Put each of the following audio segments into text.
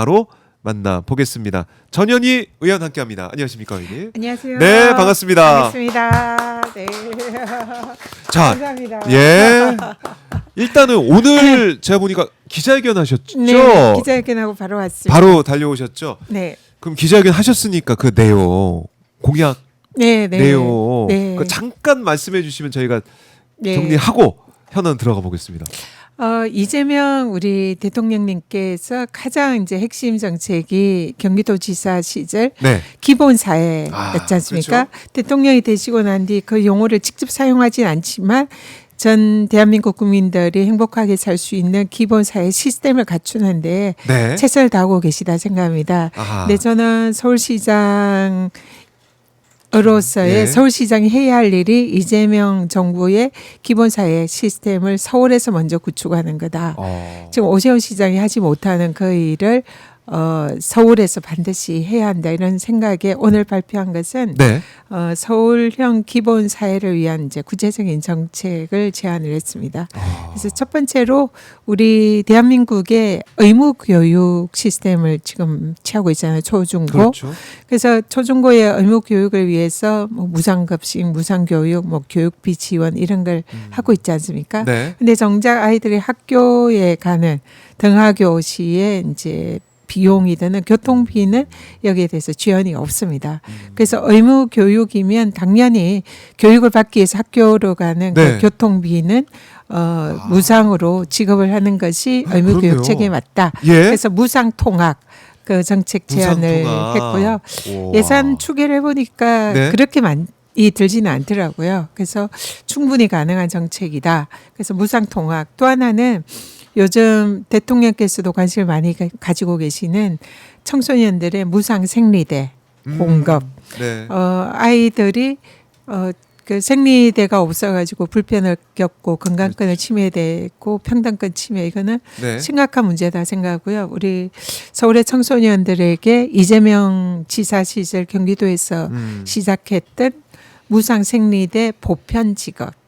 바로 만나보겠습니다. 전현희 의원 함께합니다. 안녕하십니까, 의원님? 안녕하세요. 네, 반갑습니다. 반갑습니다. 네. 자, 감사합니다. 예. 일단은 오늘 제가 보니까 기자회견 하셨죠? 네, 기자회견하고 바로 왔습니다. 바로 달려오셨죠? 네. 그럼 기자회견 하셨으니까 그 내용, 공약 네, 네. 내용 네. 그 잠깐 말씀해 주시면 저희가 네. 정리하고 현안 들어가 보겠습니다. 이재명 우리 대통령님께서 가장 이제 핵심 정책이 경기도지사 시절 네. 기본사회였지 않습니까? 그렇죠. 대통령이 되시고 난 뒤 그 용어를 직접 사용하진 않지만 전 대한민국 국민들이 행복하게 살 수 있는 기본사회 시스템을 갖추는데 네. 최선을 다하고 계시다 생각합니다. 아하. 근데 저는 서울시장 으로서의 예. 서울시장이 해야 할 일이 이재명 정부의 기본사회 시스템을 서울에서 먼저 구축하는 거다. 지금 오세훈 시장이 하지 못하는 그 일을 서울에서 반드시 해야 한다 이런 생각에 오늘 발표한 것은 네. 서울형 기본 사회를 위한 이제 구체적인 정책을 제안을 했습니다. 그래서 첫 번째로 우리 대한민국의 의무 교육 시스템을 지금 취하고 있잖아요. 초중고. 그렇죠. 그래서 초중고의 의무 교육을 위해서 뭐 무상급식, 무상교육, 뭐 교육비 지원 이런 걸 하고 있지 않습니까? 네. 근데 정작 아이들이 학교에 가는 등하교 시에 이제 비용이 드는 교통비는 여기에 대해서 지원이 없습니다. 그래서 의무 교육이면 당연히 교육을 받기 위해서 학교로 가는 네. 그 교통비는 무상으로 지급을 하는 것이 의무 그렇네요. 교육 체계에 맞다. 예. 그래서 무상 통학 그 정책 제안을 무상통학. 했고요. 우와. 예산 추계를 해보니까 네. 그렇게 많이 들지는 않더라고요. 그래서 충분히 가능한 정책이다. 그래서 무상 통학. 또 하나는 요즘 대통령께서도 관심을 많이 가지고 계시는 청소년들의 무상 생리대 공급. 네. 아이들이 그 생리대가 없어가지고 불편을 겪고 건강권을 침해되고 평등권 침해 이거는 네. 심각한 문제다 생각하고요. 우리 서울의 청소년들에게 이재명 지사 시절 경기도에서 시작했던 무상 생리대 보편 지급.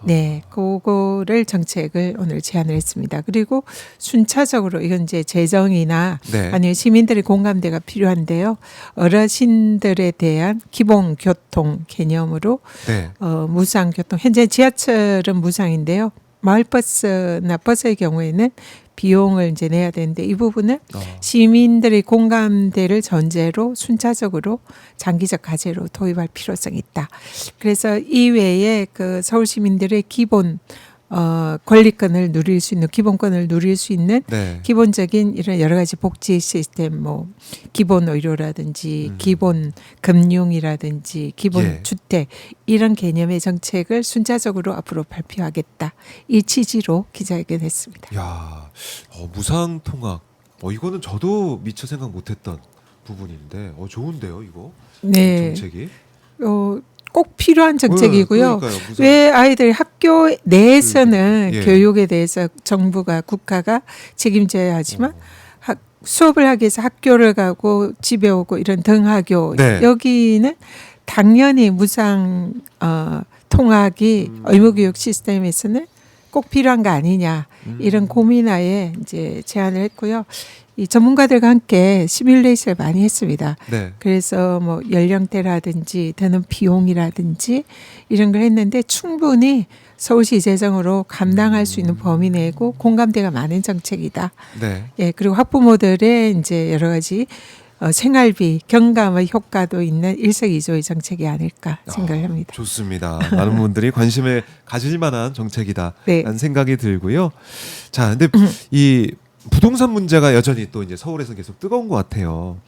네, 그거를 정책을 오늘 제안을 했습니다. 그리고 순차적으로 이건 이제 재정이나 네. 아니면 시민들의 공감대가 필요한데요. 어르신들에 대한 기본 교통 개념으로 네. 무상 교통 현재 지하철은 무상인데요. 마을버스나 버스의 경우에는 비용을 이제 내야 되는데 이 부분은 시민들의 공감대를 전제로 순차적으로 장기적 과제로 도입할 필요성이 있다. 그래서 이외에 그 서울 시민들의 기본 권리권을 누릴 수 있는 기본권을 누릴 수 있는 네. 기본적인 이런 여러 가지 복지 시스템 뭐 기본 의료라든지 기본 금융이라든지 기본 예. 주택 이런 개념의 정책을 순차적으로 앞으로 발표하겠다. 이 취지로 기자회견했습니다. 야, 무상 통학. 이거는 저도 미처 생각 못했던 부분인데, 좋은데요, 이거 네. 정책이. 꼭 필요한 정책이고요. 그러니까요, 무상. 왜 아이들 학교 내에서는 예. 교육에 대해서 정부가 국가가 책임져야 하지만 수업을 하기 위해서 학교를 가고 집에 오고 이런 등하교 네. 여기는 당연히 무상 통학이 의무교육 시스템에서는 꼭 필요한 거 아니냐 이런 고민하에 이제 제안을 했고요. 이 전문가들과 함께 시뮬레이션을 많이 했습니다. 네. 그래서 뭐 연령대라든지 드는 비용이라든지 이런 걸 했는데 충분히 서울시 재정으로 감당할 수 있는 범위 내고 공감대가 많은 정책이다. 네. 예, 그리고 학부모들의 이제 여러 가지 생활비 경감의 효과도 있는 일석이조의 정책이 아닐까 생각을 합니다. 좋습니다. 많은 분들이 관심을 가질 만한 정책이다라는 네. 생각이 들고요. 자, 근데 이 부동산 문제가 여전히 또 이제 서울에서 계속 뜨거운 것 같아요.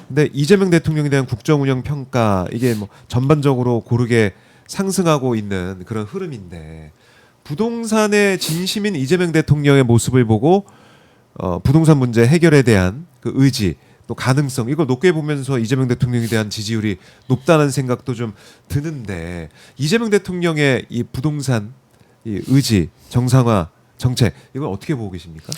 근데 이재명 대통령에 대한 국정운영 평가 이게 뭐 전반적으로 고르게 상승하고 있는 그런 흐름인데 부동산의 진심인 이재명 대통령의 모습을 보고 부동산 문제 해결에 대한 그 의지 또 가능성 이걸 높게 보면서 이재명 대통령에 대한 지지율이 높다는 생각도 좀 드는데 이재명 대통령의 이 부동산 이 의지 정상화 정책 이걸 어떻게 보고 계십니까?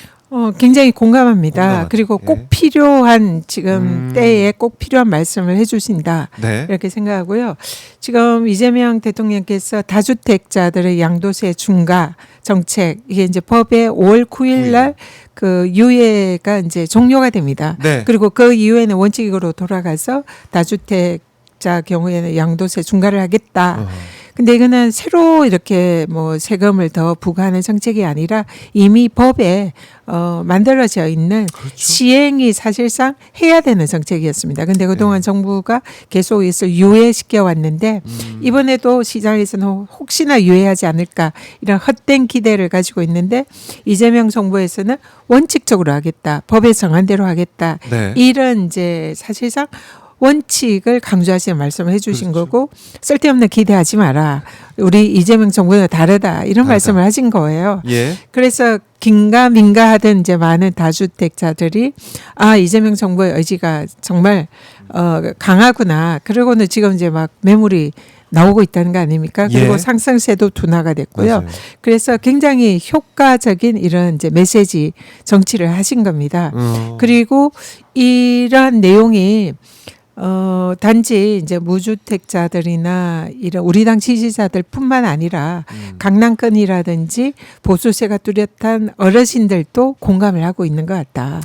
굉장히 공감합니다. 공감하죠. 그리고 꼭 예. 필요한 지금 때에 꼭 필요한 말씀을 해주신다. 네. 이렇게 생각하고요. 지금 이재명 대통령께서 다주택자들의 양도세 중과 정책 이게 이제 법에 5월 9일 날 그 유예가 이제 종료가 됩니다. 네. 그리고 그 이후에는 원칙으로 돌아가서 다주택자 경우에는 양도세 중과를 하겠다. 근데 이거는 새로 이렇게 뭐 세금을 더 부과하는 정책이 아니라 이미 법에 만들어져 있는 그렇죠. 시행이 사실상 해야 되는 정책이었습니다. 근데 그동안 정부가 계속 이것을 유예시켜 왔는데 이번에도 시장에서는 혹시나 유예하지 않을까 이런 헛된 기대를 가지고 있는데 이재명 정부에서는 원칙적으로 하겠다. 법에 정한 대로 하겠다. 네. 이런 이제 사실상 원칙을 강조하시는 말씀을 해주신 그렇죠. 거고 쓸데없는 기대하지 마라. 우리 이재명 정부는 다르다. 이런 다르다. 말씀을 하신 거예요. 예. 그래서 긴가민가 하던 이제 많은 다주택자들이 이재명 정부의 의지가 정말 강하구나. 그러고는 지금 이제 막 매물이 나오고 있다는 거 아닙니까? 그리고 예. 상승세도 둔화가 됐고요. 맞아요. 그래서 굉장히 효과적인 이런 이제 메시지 정치를 하신 겁니다. 그리고 이런 내용이 단지 이제 무주택자들이나 이런 우리 당 지지자들뿐만 아니라 강남권이라든지 보수세가 뚜렷한 어르신들도 공감을 하고 있는 것 같다.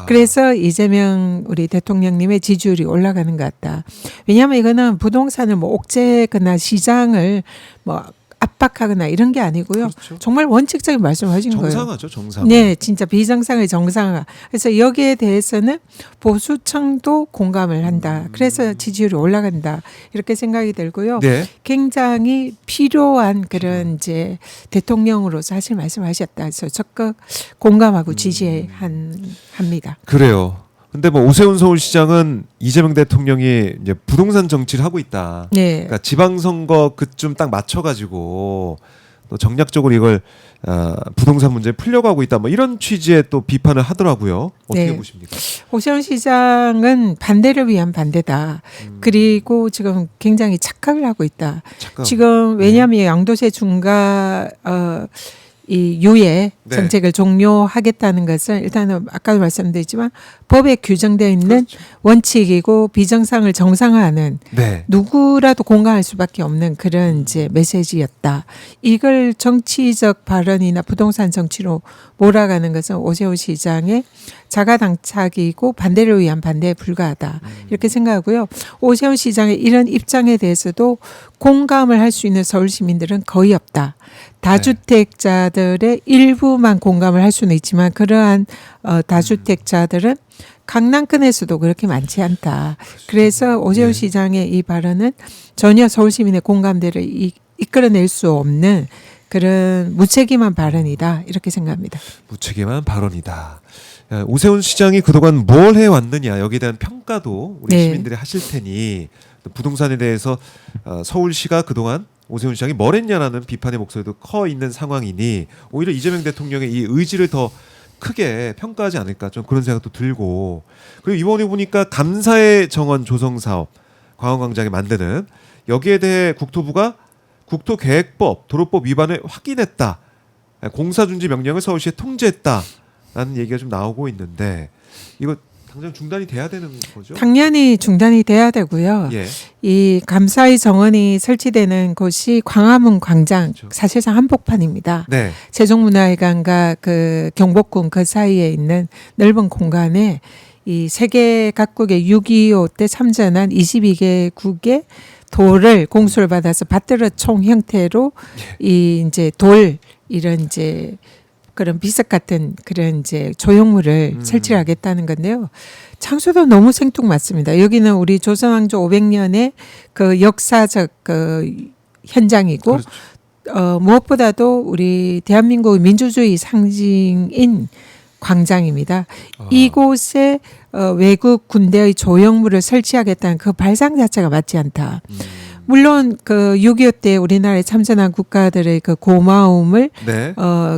그래서 이재명 우리 대통령님의 지지율이 올라가는 것 같다. 왜냐하면 이거는 부동산을 뭐 옥죄거나 시장을 뭐 압박하거나 이런 게 아니고요. 그렇죠. 정말 원칙적인 말씀을 하신 거예요. 정상화죠, 정상화. 네, 진짜 비정상의 정상화. 그래서 여기에 대해서는 보수층도 공감을 한다. 그래서 지지율이 올라간다. 이렇게 생각이 들고요. 네. 굉장히 필요한 그런 이제 대통령으로서 사실 말씀하셨다. 그래서 적극 공감하고 지지합니다. 그래요. 근데 뭐 오세훈 서울시장은 이재명 대통령이 이제 부동산 정치를 하고 있다. 네. 그러니까 지방선거 그쯤 딱 맞춰가지고 또 정략적으로 이걸 부동산 문제 풀려고 하고 있다. 뭐 이런 취지의 또 비판을 하더라고요. 어떻게 네. 보십니까? 오세훈 시장은 반대를 위한 반대다. 그리고 지금 굉장히 착각을 하고 있다. 잠깐. 지금 왜냐하면 양도세 중과 이 유예 네. 정책을 종료하겠다는 것은 일단은 아까도 말씀드렸지만 법에 규정되어 있는 그렇죠. 원칙이고 비정상을 정상화하는 네. 누구라도 공감할 수밖에 없는 그런 이제 메시지였다. 이걸 정치적 발언이나 부동산 정치로 몰아가는 것은 오세훈 시장의 자가당착이고 반대를 위한 반대에 불과하다. 이렇게 생각하고요. 오세훈 시장의 이런 입장에 대해서도 공감을 할 수 있는 서울 시민들은 거의 없다. 다주택자들의 일부만 공감을 할 수는 있지만 그러한 다주택자들은 강남권에서도 그렇게 많지 않다. 그래서 오세훈 시장의 이 발언은 전혀 서울 시민의 공감대를 이끌어낼 수 없는 그런 무책임한 발언이다. 이렇게 생각합니다. 무책임한 발언이다. 오세훈 시장이 그동안 뭘 해왔느냐 여기에 대한 평가도 우리 네. 시민들이 하실 테니 또 부동산에 대해서 서울시가 그동안 오세훈 시장이 뭘 했냐라는 비판의 목소리도 커 있는 상황이니 오히려 이재명 대통령의 이 의지를 더 크게 평가하지 않을까 좀 그런 생각도 들고 그리고 이번에 보니까 감사의 정원 조성 사업 광화광장에 만드는 여기에 대해 국토부가 국토계획법 도로법 위반을 확인했다. 공사중지 명령을 서울시에 통지했다라는 얘기가 좀 나오고 있는데 이거 당장 중단이 돼야 되는 거죠? 당연히 중단이 돼야 되고요. 예. 이 감사의 정원이 설치되는 곳이 광화문 광장 그렇죠. 사실상 한복판입니다. 네. 세종문화회관과 그 경복궁 그 사이에 있는 넓은 공간에 이 세계 각국의 6.25 때 참전한 22개국의 돌을 공수를 받아서 받들어 총 형태로 이 이제 돌 이런 이제 그런 비석 같은 그런 이제 조형물을 설치를 하겠다는 건데요. 장소도 너무 생뚱맞습니다. 여기는 우리 조선왕조 500년의 그 역사적 그 현장이고 그렇죠. 무엇보다도 우리 대한민국의 민주주의 상징인 광장입니다. 이곳에 외국 군대의 조형물을 설치하겠다는 그 발상 자체가 맞지 않다. 물론 그 6.25 때 우리나라에 참전한 국가들의 그 고마움을 네.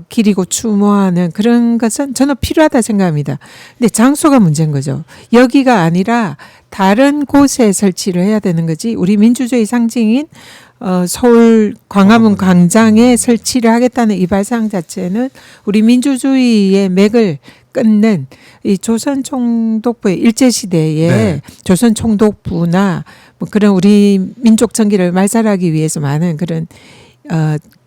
기리고 추모하는 그런 것은 저는 필요하다 생각합니다. 근데 장소가 문제인 거죠. 여기가 아니라 다른 곳에 설치를 해야 되는 거지. 우리 민주주의 상징인 서울 광화문 광장에 설치를 하겠다는 이 발상 자체는 우리 민주주의의 맥을 끊는 이 조선 총독부의 일제 시대에 네. 조선 총독부나 뭐 그런 우리 민족 정기를 말살하기 위해서 많은 그런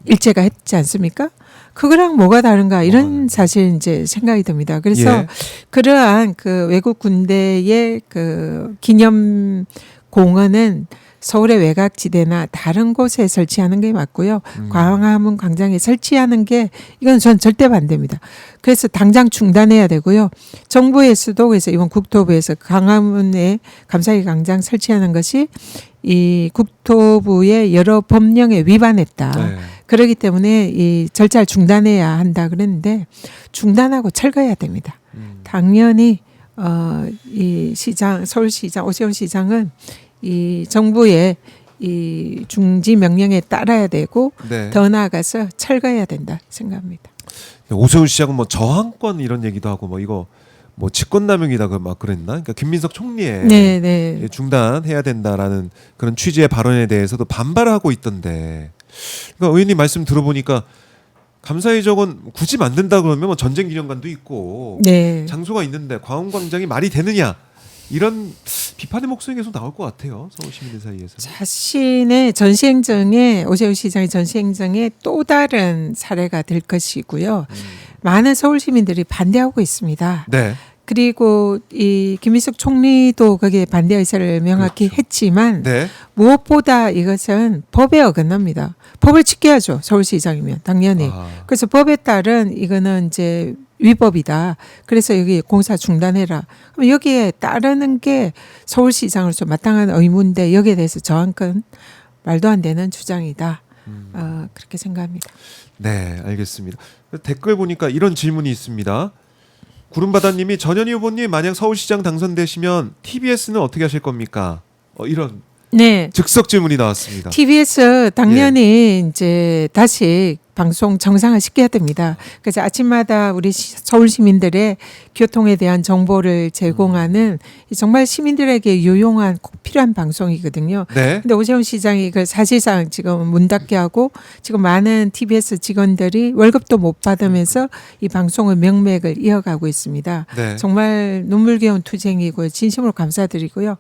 일제가 했지 않습니까? 그거랑 뭐가 다른가 이런 사실 이제 생각이 듭니다. 그래서 예. 그러한 그 외국 군대의 그 기념 공원은 서울의 외곽지대나 다른 곳에 설치하는 게 맞고요. 광화문 광장에 설치하는 게 이건 전 절대 반대입니다. 그래서 당장 중단해야 되고요. 정부에서도 그래서 이번 국토부에서 광화문에 감사기 광장 설치하는 것이 이 국토부의 여러 법령에 위반했다. 네. 그렇기 때문에 이 절차를 중단해야 한다 그랬는데 중단하고 철거해야 됩니다. 당연히 이 시장 서울시장 오세훈 시장은 이 정부의 이 중지 명령에 따라야 되고 네. 더 나아가서 철거해야 된다 생각합니다. 오세훈 시장은 뭐 저항권 이런 얘기도 하고 뭐 이거 뭐 직권남용이다 그 막 그랬나? 그러니까 김민석 총리의 네. 중단해야 된다라는 그런 취지의 발언에 대해서도 반발하고 있던데. 그러니까 의원님 말씀 들어보니까 감사의적은 굳이 만든다 그러면 뭐 전쟁기념관도 있고 네. 장소가 있는데 광화문광장이 말이 되느냐 이런 비판의 목소리 계속 나올 것 같아요. 서울 시민들 사이에서. 자신의 전시행정에 오세훈 시장의 전시행정에 또 다른 사례가 될 것이고요. 많은 서울 시민들이 반대하고 있습니다. 네. 그리고 이 김민석 총리도 거기에 반대 의사를 명확히 그렇죠. 했지만 네. 무엇보다 이것은 법에 어긋납니다. 법을 지켜야죠. 서울시장이면 당연히. 아, 그래서 법에 따른 이거는 이제 위법이다. 그래서 여기 공사 중단해라. 그럼 여기에 따르는 게 서울시장으로서 마땅한 의무인데 여기에 대해서 저항권 말도 안 되는 주장이다. 그렇게 생각합니다. 네, 알겠습니다. 댓글 보니까 이런 질문이 있습니다. 구름바다님이 전현희 후보님 만약 서울시장 당선되시면 TBS는 어떻게 하실 겁니까? 이런 네. 즉석 질문이 나왔습니다. TBS 당연히 이제 다시 방송 정상화 시켜야 됩니다. 그래서 아침마다 우리 서울 시민들의 교통에 대한 정보를 제공하는 정말 시민들에게 유용한 꼭 필요한 방송이거든요. 네. 근데 오세훈 시장이 이걸 사실상 지금 문 닫게 하고 지금 많은 TBS 직원들이 월급도 못 받으면서 이 방송의 명맥을 이어가고 있습니다. 네. 정말 눈물겨운 투쟁이고요. 진심으로 감사드리고요.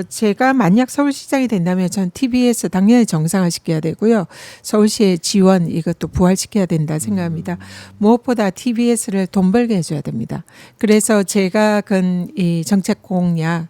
제가 만약 서울시장이 된다면 전 TBS 당연히 정상화시켜야 되고요. 서울시의 지원 이것도 부활시켜야 된다 생각합니다. 무엇보다 TBS를 돈 벌게 해줘야 됩니다. 그래서 제가 건 이 정책 공약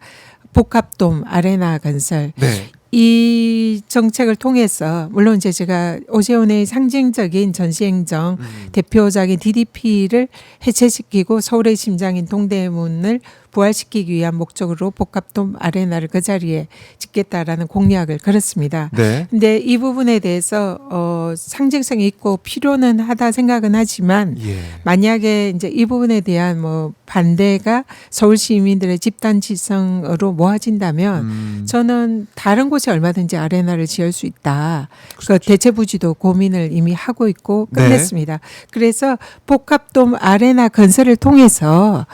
복합돔 아레나 건설 네. 이 정책을 통해서 물론 이제 제가 오세훈의 상징적인 전시행정 대표작인 DDP를 해체시키고 서울의 심장인 동대문을 부활시키기 위한 목적으로 복합돔 아레나를 그 자리에 짓겠다라는 공약을 걸었습니다. 네. 근데 이 부분에 대해서 상징성이 있고 필요는 하다 생각은 하지만 예. 만약에 이제 이 부분에 대한 뭐 반대가 서울 시민들의 집단 지성으로 모아진다면 저는 다른 곳에 얼마든지 아레나를 지을 수 있다. 그 대체 부지도 고민을 이미 하고 있고 끝냈습니다. 그래서 복합돔 아레나 건설을 통해서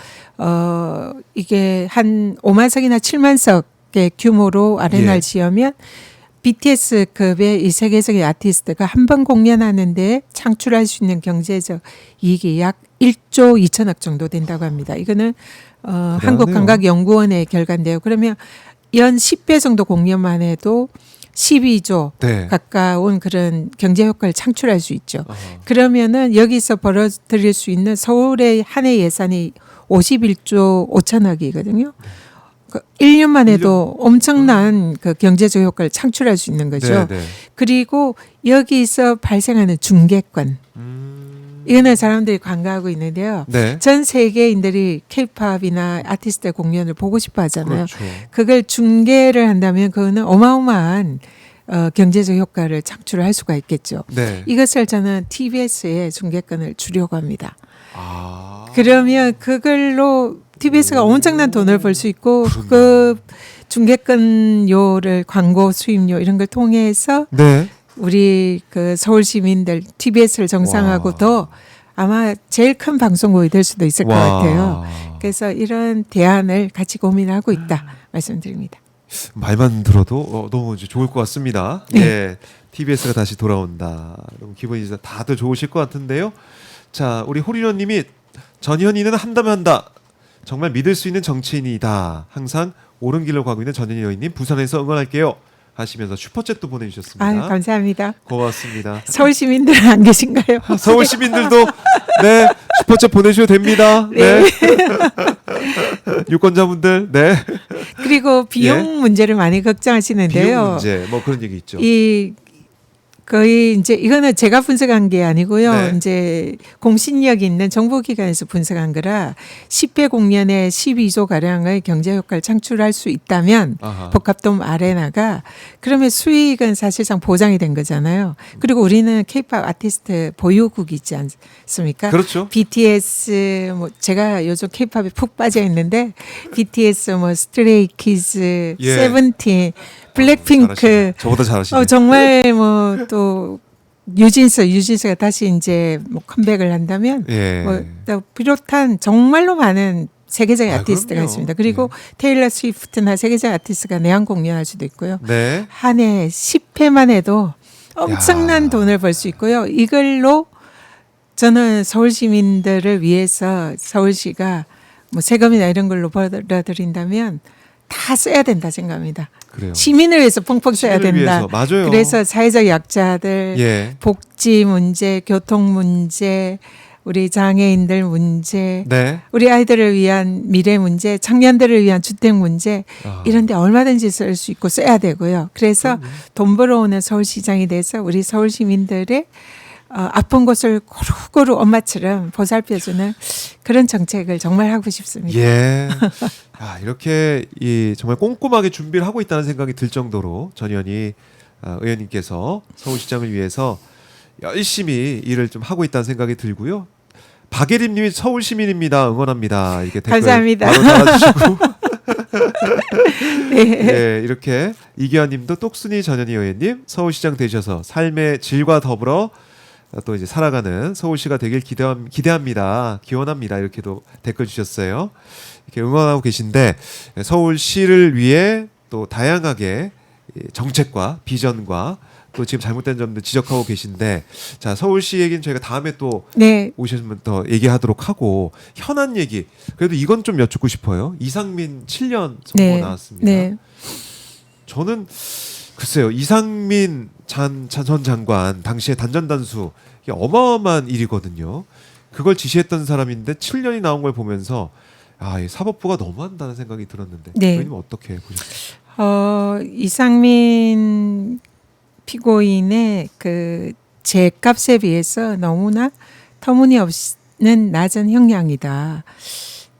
이게 한 5만 석이나 7만 석의 규모로 아레나를 예. 지으면 BTS급의 이 세계적인 아티스트가 한 번 공연하는데 창출할 수 있는 경제적 이익이 약 1조 2천억 정도 된다고 합니다. 이거는 한국관광연구원의 결과인데요. 그러면 연 10배 정도 공연만 해도 12조 네. 가까운 그런 경제 효과를 창출할 수 있죠. 어허. 그러면은 여기서 벌어들일 수 있는 서울의 한 해 예산이 51조 5천억이거든요. 그 1년만 해도 엄청난 그 경제적 효과를 창출할 수 있는 거죠. 네, 네. 그리고 여기서 발생하는 중개권. 이거는 사람들이 관가하고 있는데요. 네. 전 세계인들이 케이팝이나 아티스트 공연을 보고 싶어 하잖아요. 그렇죠. 그걸 중개를 한다면 그거는 어마어마한 경제적 효과를 창출할 수가 있겠죠. 네. 이것을 저는 TBS의 중개권을 주려고 합니다. 아. 그러면 그걸로 TBS가 엄청난 돈을 벌 수 있고 그 중개권료를 광고 수입료 이런 걸 통해서 네. 우리 그 서울 시민들 TBS를 정상하고 와. 더 아마 제일 큰 방송국이 될 수도 있을 것 와. 같아요. 그래서 이런 대안을 같이 고민하고 있다 말씀드립니다. 말만 들어도 너무 이제 좋을 것 같습니다. 예, TBS가 다시 돌아온다. 너무 기분이 진짜 다들 좋으실 것 같은데요. 자, 우리 호리너님이 전현희는 한다면 한다. 정말 믿을 수 있는 정치인이다. 항상 옳은 길로 가고 있는 전현희 여인님 부산에서 응원할게요. 하시면서 슈퍼챗도 보내주셨습니다. 아유, 감사합니다. 고맙습니다. 서울 시민들은 안 계신가요? 서울 시민들도 네 슈퍼챗 보내주셔도 됩니다. 네. 유권자분들 네. 그리고 비용 예. 문제를 많이 걱정하시는데요. 비용 문제 뭐 그런 얘기 있죠. 이 거의 이제 이거는 제가 분석한 게 아니고요. 네. 이제 공신력이 있는 정보기관에서 분석한 거라 10회 공연에 12조 가량의 경제 효과를 창출할 수 있다면 아하. 복합돔 아레나가 그러면 수익은 사실상 보장이 된 거잖아요. 그리고 우리는 K-팝 아티스트 보유국이 있지 않습니까? 그렇죠. BTS 뭐 제가 요즘 K-팝에 푹 빠져 있는데 BTS 뭐 스트레이키즈, 예. 세븐틴, 블랙핑크 잘하시네. 저보다 잘하시네. 정말 뭐 또 유진스가 다시 이제 뭐 컴백을 한다면 예. 뭐 또 비롯한 정말로 많은 세계적인 아, 아티스트가 그럼요. 있습니다. 그리고 테일러 스위프트나 세계적 아티스트가 내한 공연할 수도 있고요. 네. 한 해 10회만 해도 엄청난 야. 돈을 벌 수 있고요. 이걸로 저는 서울 시민들을 위해서 서울시가 뭐 세금이나 이런 걸로 벌어들인다면 다 써야 된다 생각합니다. 그래요. 시민을 위해서 펑펑 써야 시민을 된다. 위해서. 맞아요. 그래서 사회적 약자들, 예. 복지 문제, 교통 문제, 우리 장애인들 문제, 네. 우리 아이들을 위한 미래 문제, 청년들을 위한 주택 문제 아. 이런 데 얼마든지 쓸 수 있고 써야 되고요. 그래서 돈 벌어오는 서울시장이 돼서 우리 서울 시민들의 아픈 곳을 고루고루 엄마처럼 보살펴주는 그런 정책을 정말 하고 싶습니다. 예. 아, 이렇게 이 정말 꼼꼼하게 준비를 하고 있다는 생각이 들 정도로 전현희 의원님께서 서울시장을 위해서 열심히 일을 좀 하고 있다는 생각이 들고요. 박예림님이 서울 시민입니다. 응원합니다. 이렇게 댓글 감사합니다. 바로 달아주시고. 네. 예, 이렇게 이기환님도 똑순이 전현희 의원님 서울시장 되셔서 삶의 질과 더불어 또 이제 살아가는 서울시가 되길 기대합니다. 기원합니다. 이렇게도 댓글 주셨어요. 이렇게 응원하고 계신데 서울시를 위해 또 다양하게 정책과 비전과 또 지금 잘못된 점들 지적하고 계신데 자 서울시 얘기는 저희가 다음에 또 네. 오시면 더 얘기하도록 하고 현안 얘기 그래도 이건 좀 여쭙고 싶어요. 이상민 7년 선고 네. 나왔습니다. 네. 저는 글쎄요 이상민 전 장관 당시에 단전단수 이게 어마어마한 일이거든요. 그걸 지시했던 사람인데 7년이 나온 걸 보면서 이 사법부가 너무한다는 생각이 들었는데 네. 의원님 어떻게 보셨어요? 이상민 피고인의 그 죄값에 비해서 너무나 터무니없는 낮은 형량이다.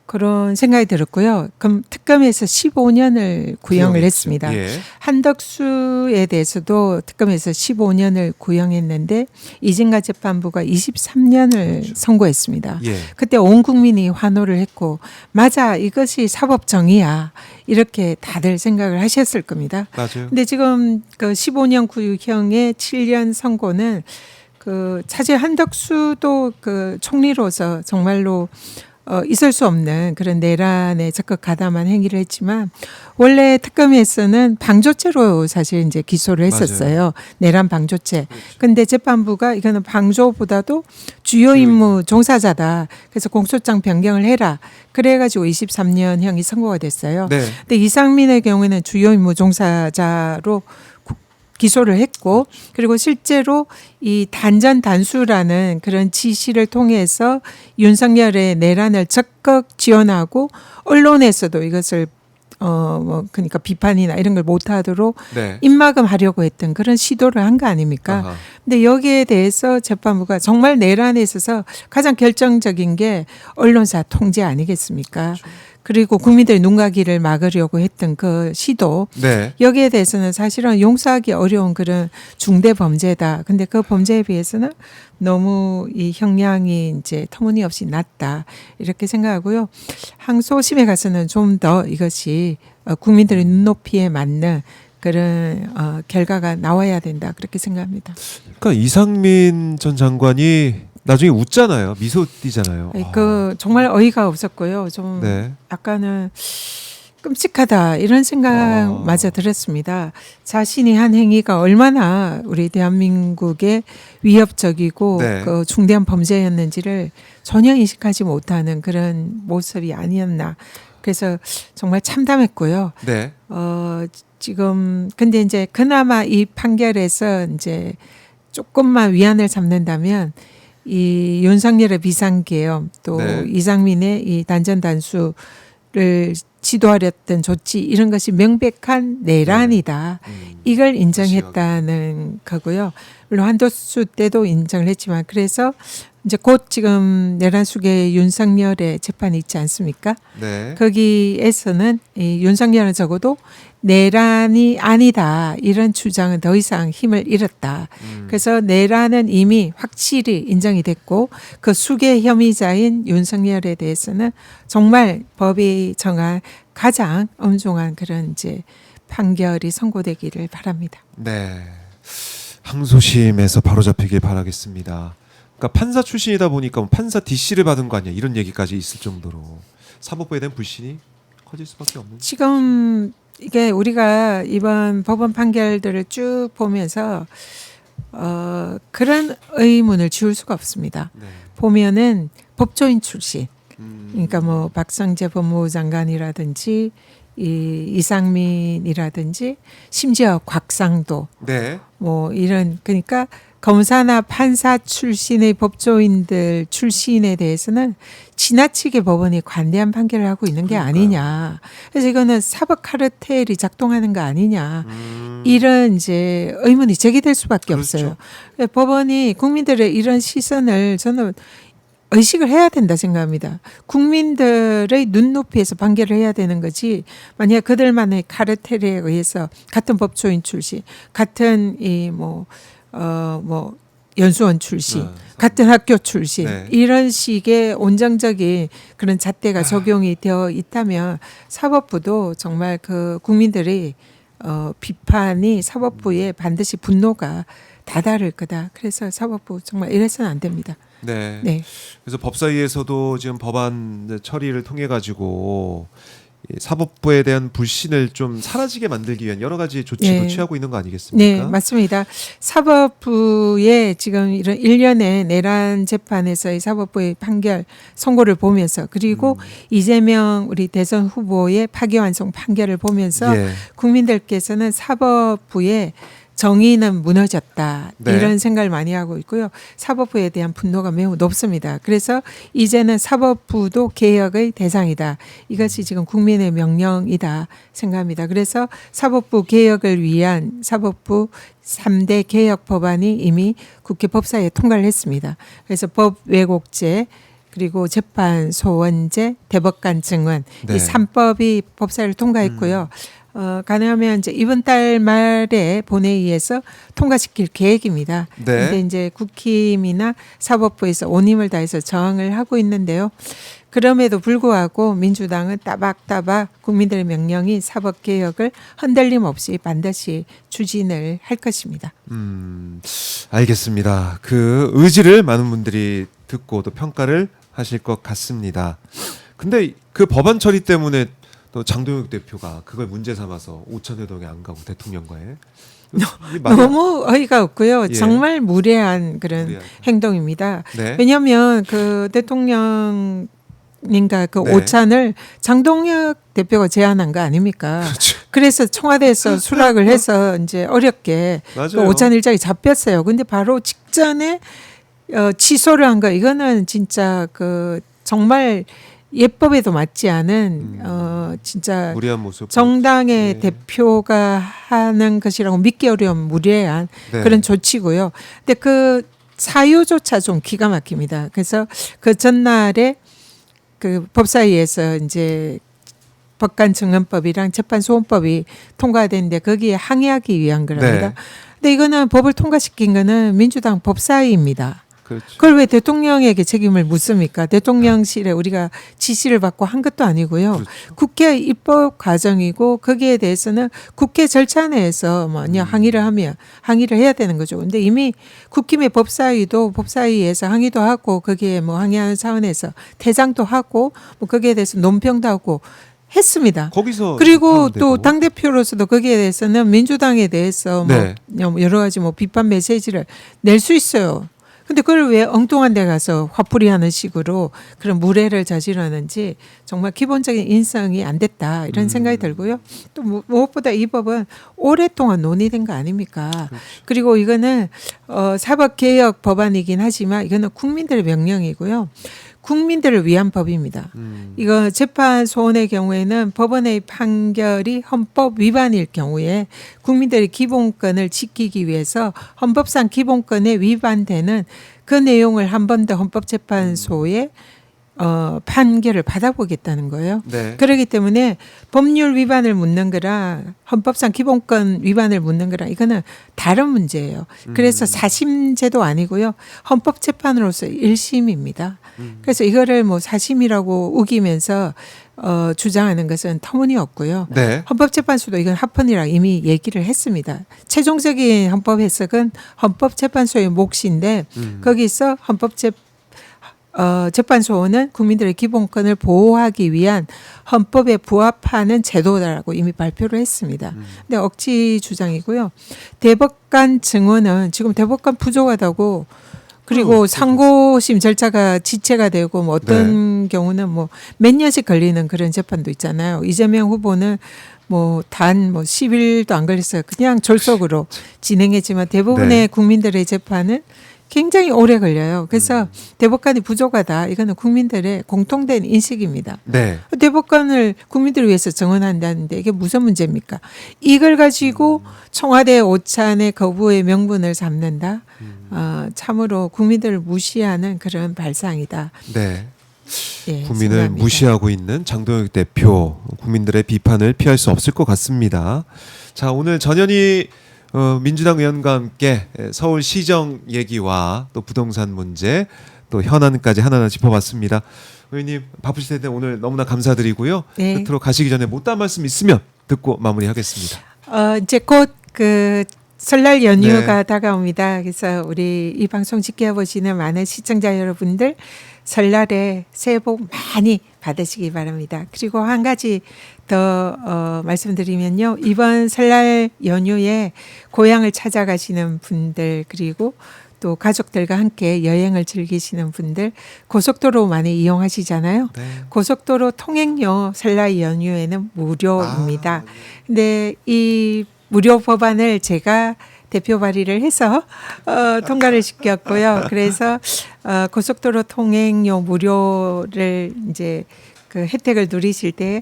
그런 생각이 들었고요. 그럼 특검에서 15년을 구형을 했습니다. 예. 한덕수에 대해서도 특검에서 15년을 구형했는데 이진가 재판부가 23년을 그렇죠. 선고했습니다. 예. 그때 온 국민이 환호를 했고 맞아 이것이 사법 정의야 이렇게 다들 생각을 하셨을 겁니다. 맞아요. 근데 지금 그 15년 구형의 7년 선고는 그 사실 한덕수도 그 총리로서 정말로 있을 수 없는 그런 내란에 적극 가담한 행위를 했지만 원래 특검에서는 방조죄로 사실 이제 기소를 했었어요. 내란 방조죄. 근데 재판부가 이거는 방조보다도 주요 임무 종사자다. 그래서 공소장 변경을 해라. 그래가지고 23년형이 선고가 됐어요. 네. 근데 이상민의 경우에는 주요 임무 종사자로 기소를 했고 그리고 실제로 이 단전 단수라는 그런 지시를 통해서 윤석열의 내란을 적극 지원하고 언론에서도 이것을 뭐 그러니까 비판이나 이런 걸 못하도록 네. 입막음하려고 했던 그런 시도를 한 거 아닙니까? 아하. 근데 여기에 대해서 재판부가 정말 내란에 있어서 가장 결정적인 게 언론사 통제 아니겠습니까? 그리고 국민들의 눈가기를 막으려고 했던 그 시도 네. 여기에 대해서는 사실은 용서하기 어려운 그런 중대 범죄다. 근데 그 범죄에 비해서는 너무 이 형량이 이제 터무니없이 낮다. 이렇게 생각하고요. 항소심에 가서는 좀 더 이것이 국민들의 눈높이에 맞는 그런 결과가 나와야 된다. 그렇게 생각합니다. 그러니까 이상민 전 장관이 나중에 웃잖아요. 미소 띠잖아요. 그 정말 어이가 없었고요. 좀 네. 약간은 끔찍하다 이런 생각마저 들었습니다. 자신이 한 행위가 얼마나 우리 대한민국에 위협적이고 네. 그 중대한 범죄였는지를 전혀 인식하지 못하는 그런 모습이 아니었나. 그래서 정말 참담했고요. 네. 지금 근데 이제 그나마 이 판결에서 이제 조금만 위안을 잡는다면 이 윤석열의 비상계엄 또 네. 이상민의 이 단전단수를 지도하렸던 조치 이런 것이 명백한 내란이다. 이걸 인정했다는 거고요. 물론 한도수 때도 인정을 했지만 그래서 이제 곧 지금 내란 수계 윤석열의 재판이 있지 않습니까? 네. 거기에서는 이 윤석열은 적어도 내란이 아니다 이런 주장은 더 이상 힘을 잃었다. 그래서 내란은 이미 확실히 인정이 됐고 그 수계 혐의자인 윤석열에 대해서는 정말 법이 정한 가장 엄중한 그런 이제 판결이 선고되기를 바랍니다. 네. 항소심에서 바로 잡히길 바라겠습니다. 그러니까 판사 출신이다 보니까 판사 DC를 받은 거 아니야 이런 얘기까지 있을 정도로 사법부에 대한 불신이 커질 수밖에 없는. 지금 이게 우리가 이번 법원 판결들을 쭉 보면서 그런 의문을 지울 수가 없습니다. 네. 보면은 법조인 출신, 그러니까 뭐 박성재 법무부 장관이라든지 이상민이라든지 심지어 곽상도 네. 뭐 이런 그러니까 검사나 판사 출신의 법조인들 출신에 대해서는 지나치게 법원이 관대한 판결을 하고 있는 게 아니냐. 그래서 이거는 사법 카르텔이 작동하는 거 아니냐. 이런 이제 의문이 제기될 수밖에 그렇죠. 없어요. 법원이 국민들의 이런 시선을 저는 의식을 해야 된다 생각합니다. 국민들의 눈높이에서 판결을 해야 되는 거지. 만약 그들만의 카르텔에 의해서 같은 법조인 출신, 같은 뭐 연수원 출신, 같은 학교 출신 네. 이런 식의 온정적인 그런 잣대가 적용이 되어 있다면 사법부도 정말 그 국민들의 비판이 사법부에 반드시 분노가 다다를 거다. 그래서 사법부 정말 이래서는 안 됩니다. 네. 네. 그래서 법사위에서도 지금 법안 처리를 통해 가지고 사법부에 대한 불신을 좀 사라지게 만들기 위한 여러 가지 조치도 네. 취하고 있는 거 아니겠습니까? 네, 맞습니다. 사법부의 지금 이런 일련의 내란 재판에서의 사법부의 판결 선고를 보면서 그리고 이재명 우리 대선 후보의 파기환송 판결을 보면서 예. 국민들께서는 사법부의 정의는 무너졌다. 네. 이런 생각을 많이 하고 있고요. 사법부에 대한 분노가 매우 높습니다. 그래서 이제는 사법부도 개혁의 대상이다. 이것이 지금 국민의 명령이다 생각합니다. 그래서 사법부 개혁을 위한 사법부 3대 개혁 법안이 이미 국회 법사위에 통과를 했습니다. 그래서 법 왜곡죄 그리고 재판 소원제, 대법관 증언 네. 이 3법이 법사위를 통과했고요. 가능하면 이제 이번 달 말에 본회의에서 통과시킬 계획입니다. 네. 근데 이제 국힘이나 사법부에서 온 힘을 다해서 저항을 하고 있는데요. 그럼에도 불구하고 민주당은 따박따박 국민들의 명령이 사법 개혁을 흔들림 없이 반드시 추진을 할 것입니다. 알겠습니다. 그 의지를 많은 분들이 듣고 또 평가를 하실 것 같습니다. 근데 그 법안 처리 때문에 또 장동혁 대표가 그걸 문제 삼아서 오천회동에 안 가고 대통령과의 이게 말이 너무 어이가 없고요. 예. 정말 무례한 그런 무례한. 행동입니다. 네. 왜냐하면 그 대통령님과 그 네. 오찬을 장동혁 대표가 제안한 거 아닙니까? 그렇죠. 그래서 청와대에서 수락을 해서 이제 어렵게 그 맞아요. 오찬 일정이 잡혔어요. 근데 바로 직전에 취소를 한 거 이거는 진짜 그 정말 예법에도 맞지 않은 진짜 무리한 모습. 정당의 네. 대표가 하는 것이라고 믿기 어려운 무례한 네. 그런 조치고요. 근데 그 사유조차 좀 기가 막힙니다. 그래서 그 전날에 그 법사위에서 이제 법관증언법이랑 재판소원법이 통과됐는데 거기에 항의하기 위한 거랍니다. 네. 근데 이거는 법을 통과시킨 거는 민주당 법사위입니다. 그렇죠. 그걸 왜 대통령에게 책임을 묻습니까? 대통령실에 우리가 지시를 받고 한 것도 아니고요. 그렇죠. 국회 입법 과정이고 거기에 대해서는 국회 절차 내에서 만약 항의를 하면 항의를 해야 되는 거죠. 근데 이미 국힘의 법사위도 법사위에서 항의도 하고 거기에 뭐 항의하는 차원에서 퇴장도 하고 뭐 거기에 대해서 논평도 하고 했습니다. 거기서 그리고 하면 또 되고. 당 대표로서도 거기에 대해서는 민주당에 대해서 네. 뭐 여러 가지 뭐 비판 메시지를 낼 수 있어요. 근데 그걸 왜 엉뚱한 데 가서 화풀이하는 식으로 그런 무례를 저지르는지 정말 기본적인 인성이 안 됐다 이런 생각이 들고요. 또 무엇보다 이 법은 오랫동안 논의된 거 아닙니까? 그리고 이거는 사법개혁 법안이긴 하지만 이거는 국민들의 명령이고요. 국민들을 위한 법입니다. 이거 재판 소원의 경우에는 법원의 판결이 헌법 위반일 경우에 국민들의 기본권을 지키기 위해서 헌법상 기본권에 위반되는 그 내용을 한 번 더 헌법재판소에 판결을 받아보겠다는 거예요. 네. 그렇기 때문에 법률 위반을 묻는 거랑 헌법상 기본권 위반을 묻는 거랑 이거는 다른 문제예요. 그래서 사심제도 아니고요. 헌법재판으로서 1심입니다. 그래서 이거를 뭐 사심이라고 우기면서 주장하는 것은 터무니없고요. 네. 헌법재판소도 이건 합헌이라 이미 얘기를 했습니다. 최종적인 헌법 해석은 헌법재판소의 몫인데 거기서 재판소는 국민들의 기본권을 보호하기 위한 헌법에 부합하는 제도다라고 이미 발표를 했습니다. 근데 억지 주장이고요. 대법관 증언은 지금 대법관 부족하다고 그리고 상고심 절차가 지체가 되고 뭐 어떤 경우는 뭐 몇 년씩 걸리는 그런 재판도 있잖아요. 이재명 후보는 뭐 단 10일도 안 걸렸어요. 그냥 졸속으로 진행했지만 대부분의 국민들의 재판은 굉장히 오래 걸려요. 그래서 대법관이 부족하다. 이거는 국민들의 공통된 인식입니다. 네. 대법관을 국민들을 위해서 정언한다는데 이게 무슨 문제입니까? 이걸 가지고 청와대 오찬의 거부의 명분을 삼는다. 참으로 국민들을 무시하는 그런 발상이다. 네. 예, 국민을 생각합니다. 무시하고 있는 장동혁 대표, 국민들의 비판을 피할 수 없을 것 같습니다. 자, 오늘 전현희 민주당 의원과 함께 서울시정 얘기와 또 부동산 문제 또 현안까지 하나하나 짚어봤습니다. 의원님 바쁘실 텐데 오늘 너무나 감사드리고요. 네. 끝으로 가시기 전에 못다한 말씀 있으면 듣고 마무리하겠습니다. 이제 곧 그 설날 연휴가 네. 다가옵니다. 그래서 우리 이 방송 지켜보시는 많은 시청자 여러분들 설날에 새해 복 많이 받으시기 바랍니다. 그리고 한 가지 더 말씀드리면요. 이번 설날 연휴에 고향을 찾아가시는 분들 그리고 또 가족들과 함께 여행을 즐기시는 분들 고속도로 많이 이용하시잖아요. 네. 고속도로 통행료 설날 연휴에는 무료입니다. 근데 이 무료 법안을 제가 대표 발의를 해서 통과를 시켰고요. 그래서 고속도로 통행료 무료를 이제 그 혜택을 누리실 때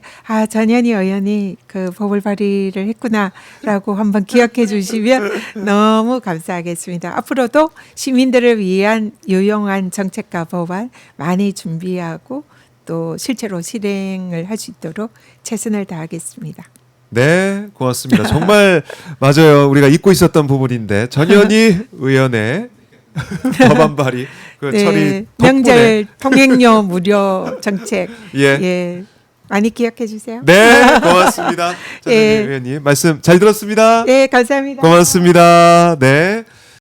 전현희 의원이 그 법을 발의를 했구나라고 한번 기억해 주시면 너무 감사하겠습니다. 앞으로도 시민들을 위한 유용한 정책과 법안 많이 준비하고 또 실제로 실행을 할 수 있도록 최선을 다하겠습니다. 네, 고맙습니다. 정말 맞아요. 우리가 잊고 있었던 부분인데 전현희 의원의 법안 발의 그 처리 덕분에 명절 통행료 무료 정책 예. 많이 기억해 주세요. 네, 고맙습니다. 전현희 예. 의원님 말씀 잘 들었습니다. 네, 감사합니다. 고맙습니다. 네.